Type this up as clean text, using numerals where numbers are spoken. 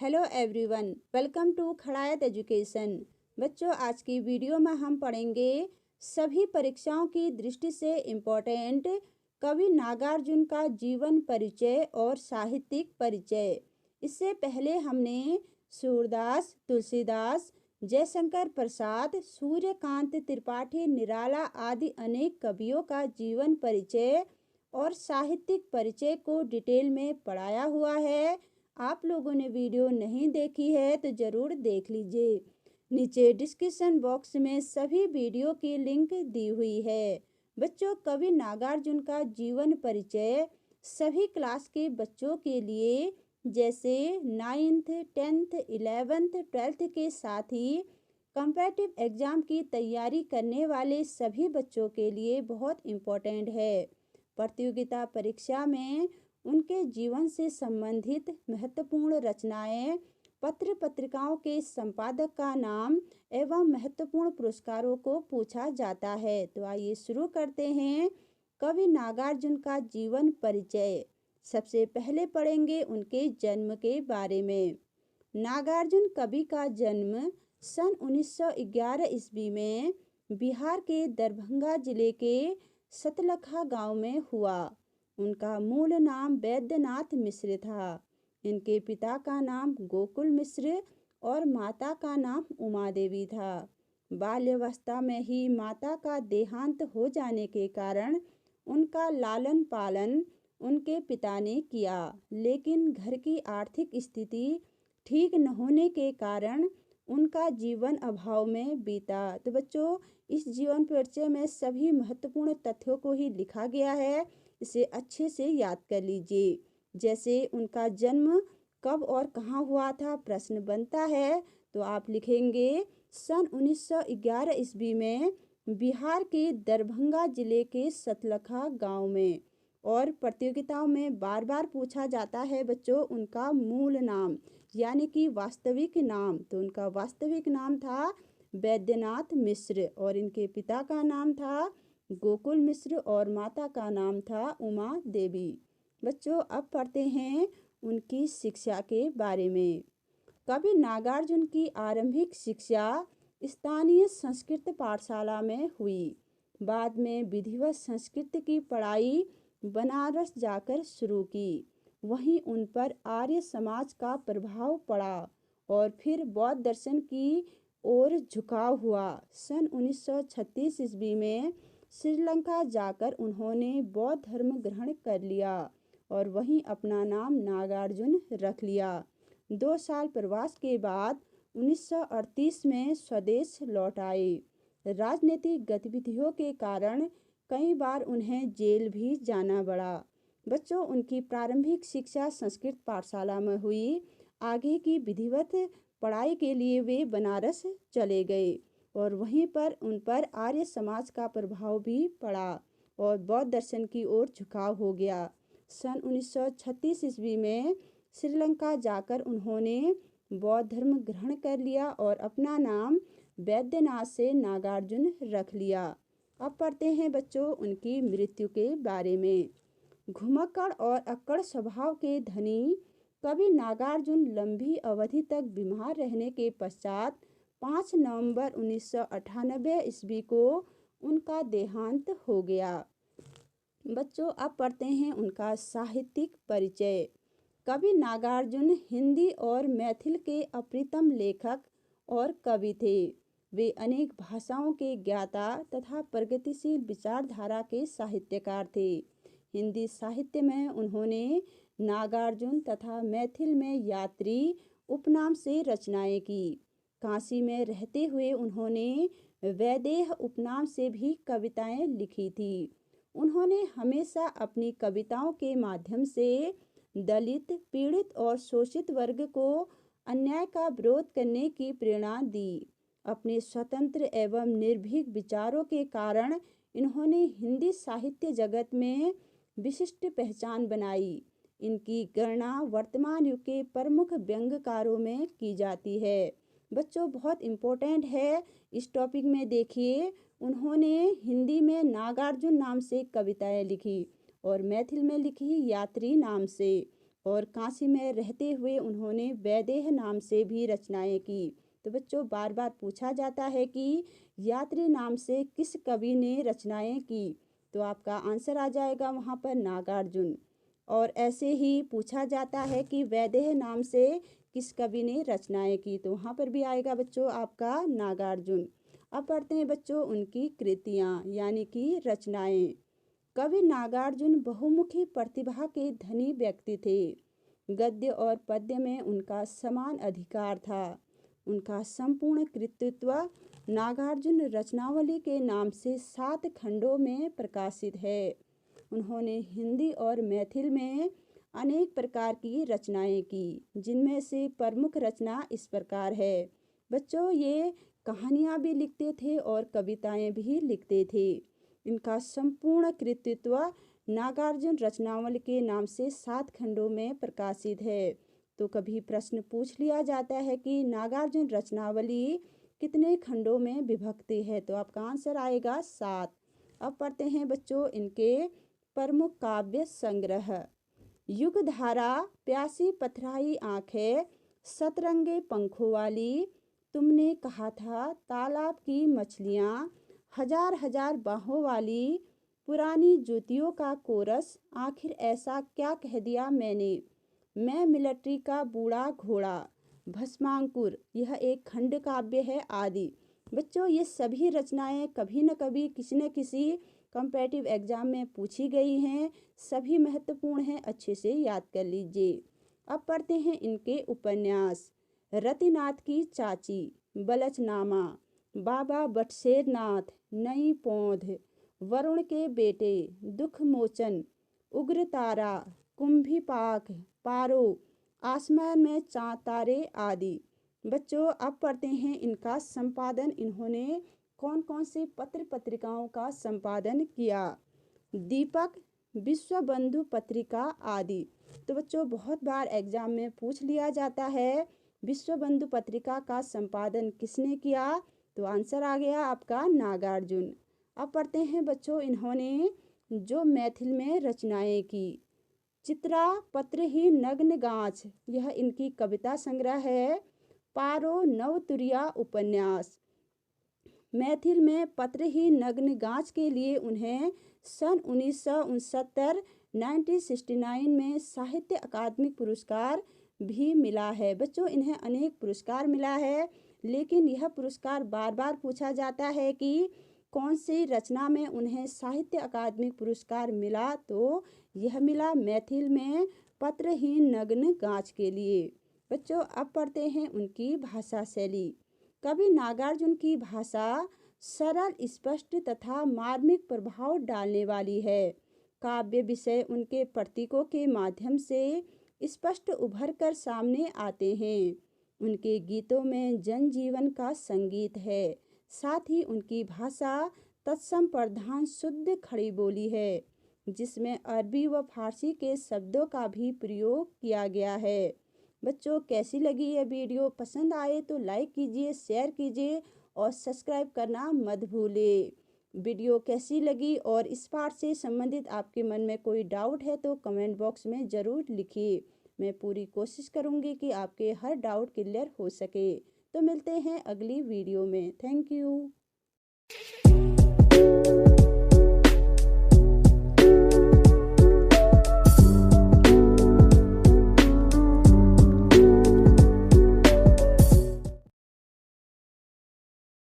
Hello everyone, welcome to Khadayat education. बच्चों, आज की वीडियो में हम पढ़ेंगे सभी परीक्षाओं की दृष्टि से इम्पोर्टेंट कवि नागार्जुन का जीवन परिचय और साहित्यिक परिचय। इससे पहले हमने सूरदास, तुलसीदास, जयशंकर प्रसाद, सूर्यकांत त्रिपाठी, निराला आदि अनेक कवियों का जीवन परिचय और साहित्यिक परिचय को डिटेल में पढ़ाया हुआ है। आप लोगों ने वीडियो नहीं देखी है तो ज़रूर देख लीजिए। नीचे डिस्क्रिप्शन बॉक्स में सभी वीडियो की लिंक दी हुई है। बच्चों, कवि नागार्जुन का जीवन परिचय सभी क्लास के बच्चों के लिए, जैसे 9th, 10th, 11th, 12th के साथ ही कॉम्पिटिटिव एग्ज़ाम की तैयारी करने वाले सभी बच्चों के लिए बहुत इम्पोर्टेंट है। प्रतियोगिता परीक्षा में उनके जीवन से संबंधित महत्वपूर्ण रचनाएं, पत्र पत्रिकाओं के संपादक का नाम एवं महत्वपूर्ण पुरस्कारों को पूछा जाता है। तो आइए शुरू करते हैं कवि नागार्जुन का जीवन परिचय। सबसे पहले पढ़ेंगे उनके जन्म के बारे में। नागार्जुन कवि का जन्म सन 1911 ईस्वी में बिहार के दरभंगा जिले के सतलखा गांव में हुआ। उनका मूल नाम वैद्यनाथ मिश्र था। इनके पिता का नाम गोकुल मिश्र और माता का नाम उमा देवी था। बाल्यावस्था में ही माता का देहांत हो जाने के कारण उनका लालन पालन उनके पिता ने किया, लेकिन घर की आर्थिक स्थिति ठीक न होने के कारण उनका जीवन अभाव में बीता। तो बच्चों, इस जीवन परिचय में सभी महत्वपूर्ण तथ्यों को ही लिखा गया है, इसे अच्छे से याद कर लीजिए। जैसे उनका जन्म कब और कहाँ हुआ था, प्रश्न बनता है तो आप लिखेंगे सन 1911 ईस्वी में बिहार के दरभंगा जिले के सतलखा गांव में। और प्रतियोगिताओं में बार बार पूछा जाता है बच्चों उनका मूल नाम यानी कि वास्तविक नाम। तो उनका वास्तविक नाम था वैद्यनाथ मिश्र और इनके पिता का नाम था गोकुल मिश्र और माता का नाम था उमा देवी। बच्चों, अब पढ़ते हैं उनकी शिक्षा के बारे में। कवि नागार्जुन की आरंभिक शिक्षा स्थानीय संस्कृत पाठशाला में हुई। बाद में विधिवत संस्कृत की पढ़ाई बनारस जाकर शुरू की। वहीं उन पर आर्य समाज का प्रभाव पड़ा और फिर बौद्ध दर्शन की ओर झुकाव हुआ। सन 1936 ईस्वी में श्रीलंका जाकर उन्होंने बौद्ध धर्म ग्रहण कर लिया और वहीं अपना नाम नागार्जुन रख लिया। 2 साल प्रवास के बाद 1938 में स्वदेश लौट आए। राजनीतिक गतिविधियों के कारण कई बार उन्हें जेल भी जाना पड़ा। बच्चों, उनकी प्रारंभिक शिक्षा संस्कृत पाठशाला में हुई। आगे की विधिवत पढ़ाई के लिए वे बनारस चले गए और वहीं पर उन पर आर्य समाज का प्रभाव भी पड़ा और बौद्ध दर्शन की ओर झुकाव हो गया। सन 1936 ईस्वी में श्रीलंका जाकर उन्होंने बौद्ध धर्म ग्रहण कर लिया और अपना नाम वैद्यनाथ से नागार्जुन रख लिया। अब पढ़ते हैं बच्चों उनकी मृत्यु के बारे में। घुमक्कड़ और अक्कड़ स्वभाव के धनी कवि नागार्जुन लंबी अवधि तक बीमार रहने के पश्चात 5 नवंबर 1998 ईस्वी को उनका देहांत हो गया। बच्चों, अब पढ़ते हैं उनका साहित्यिक परिचय। कवि नागार्जुन हिंदी और मैथिल के अप्रतिम लेखक और कवि थे। वे अनेक भाषाओं के ज्ञाता तथा प्रगतिशील विचारधारा के साहित्यकार थे। हिंदी साहित्य में उन्होंने नागार्जुन तथा मैथिल में यात्री उपनाम से रचनाएं की। काशी में रहते हुए उन्होंने वैदेह उपनाम से भी कविताएं लिखी थी। उन्होंने हमेशा अपनी कविताओं के माध्यम से दलित, पीड़ित और शोषित वर्ग को अन्याय का विरोध करने की प्रेरणा दी। अपने स्वतंत्र एवं निर्भीक विचारों के कारण इन्होंने हिंदी साहित्य जगत में विशिष्ट पहचान बनाई। इनकी गणना वर्तमान युग के प्रमुख व्यंग्यकारों में की जाती है। बच्चों, बहुत इम्पोर्टेंट है इस टॉपिक में। देखिए, उन्होंने हिंदी में नागार्जुन नाम से कविताएं लिखी और मैथिल में लिखी यात्री नाम से। और काशी में रहते हुए उन्होंने वैदेह नाम से भी रचनाएं की। तो बच्चों बार बार पूछा जाता है कि यात्री नाम से किस कवि ने रचनाएं की, तो आपका आंसर आ जाएगा वहाँ पर नागार्जुन। और ऐसे ही पूछा जाता है कि वैदेह नाम से किस कवि ने रचनाएं की, तो वहाँ पर भी आएगा बच्चों आपका नागार्जुन। अब पढ़ते हैं बच्चों उनकी कृतियाँ यानी कि रचनाएं। कवि नागार्जुन बहुमुखी प्रतिभा के धनी व्यक्ति थे। गद्य और पद्य में उनका समान अधिकार था। उनका संपूर्ण कृतित्व नागार्जुन रचनावली के नाम से 7 खंडों में प्रकाशित है। उन्होंने हिंदी और मैथिल में अनेक प्रकार की रचनाएं की, जिनमें से प्रमुख रचना इस प्रकार है। बच्चों ये कहानियाँ भी लिखते थे और कविताएं भी लिखते थे। इनका संपूर्ण कृतित्व नागार्जुन रचनावली के नाम से 7 खंडों में प्रकाशित है। तो कभी प्रश्न पूछ लिया जाता है कि नागार्जुन रचनावली कितने खंडों में विभक्त है, तो आपका आंसर आएगा 7। अब पढ़ते हैं बच्चों इनके प्रमुख काव्य संग्रह। युगधारा, प्यासी पथराई आंखें, सतरंगे पंखों वाली, तुमने कहा था, तालाब की मछलियाँ, हजार हजार बाहों वाली, पुरानी जूतियों का कोरस, आखिर ऐसा क्या कह दिया मैंने, मैं मिलिट्री का बूढ़ा घोड़ा, भस्मांकुर, यह एक खंड काव्य है आदि। बच्चों ये सभी रचनाएं कभी न कभी किसी न किसी कॉम्पिटिटिव एग्जाम में पूछी गई हैं। सभी महत्वपूर्ण हैं, अच्छे से याद कर लीजिए। अब पढ़ते हैं इनके उपन्यास। रतिनाथ की चाची, बलचनामा, बाबा बटसेर नाथ, नई पौध, वरुण के बेटे, दुख मोचन, उग्रतारा, कुंभीपाक, पारो, आसमान में चाँद तारे आदि। बच्चों अब पढ़ते हैं इनका संपादन। इन्होंने कौन कौन से पत्र पत्रिकाओं का संपादन किया। दीपक, विश्व बंधु पत्रिका आदि। तो बच्चों बहुत बार एग्जाम में पूछ लिया जाता है विश्व बंधु पत्रिका का संपादन किसने किया, तो आंसर आ गया आपका नागार्जुन। अब पढ़ते हैं बच्चों इन्होंने जो मैथिल में रचनाएं की। चित्रा पत्र ही नग्न गाछ, यह इनकी कविता संग्रह है। पारो नवतुरिया उपन्यास। मैथिल में पत्र ही नग्न गाछ के लिए उन्हें सन 1969 1969 में साहित्य अकादमी पुरस्कार भी मिला है। बच्चों इन्हें अनेक पुरस्कार मिला है, लेकिन यह पुरस्कार बार बार पूछा जाता है कि कौन सी रचना में उन्हें साहित्य अकादमी पुरस्कार मिला, तो यह मिला मैथिल में पत्रहीन नग्न गाछ के लिए। बच्चों अब पढ़ते हैं उनकी भाषा शैली। कवि नागार्जुन की भाषा सरल, स्पष्ट तथा मार्मिक प्रभाव डालने वाली है। काव्य विषय उनके प्रतीकों के माध्यम से स्पष्ट उभर कर सामने आते हैं। उनके गीतों में जनजीवन का संगीत है। साथ ही उनकी भाषा तत्सम प्रधान शुद्ध खड़ी बोली है, जिसमें अरबी व फारसी के शब्दों का भी प्रयोग किया गया है। बच्चों कैसी लगी यह वीडियो? पसंद आए तो लाइक कीजिए, शेयर कीजिए और सब्सक्राइब करना मत भूलिए। वीडियो कैसी लगी और इस पाठ से संबंधित आपके मन में कोई डाउट है तो कमेंट बॉक्स में ज़रूर लिखिए। मैं पूरी कोशिश करूँगी कि आपके हर डाउट क्लियर हो सके। तो मिलते हैं अगली वीडियो में। Thank you.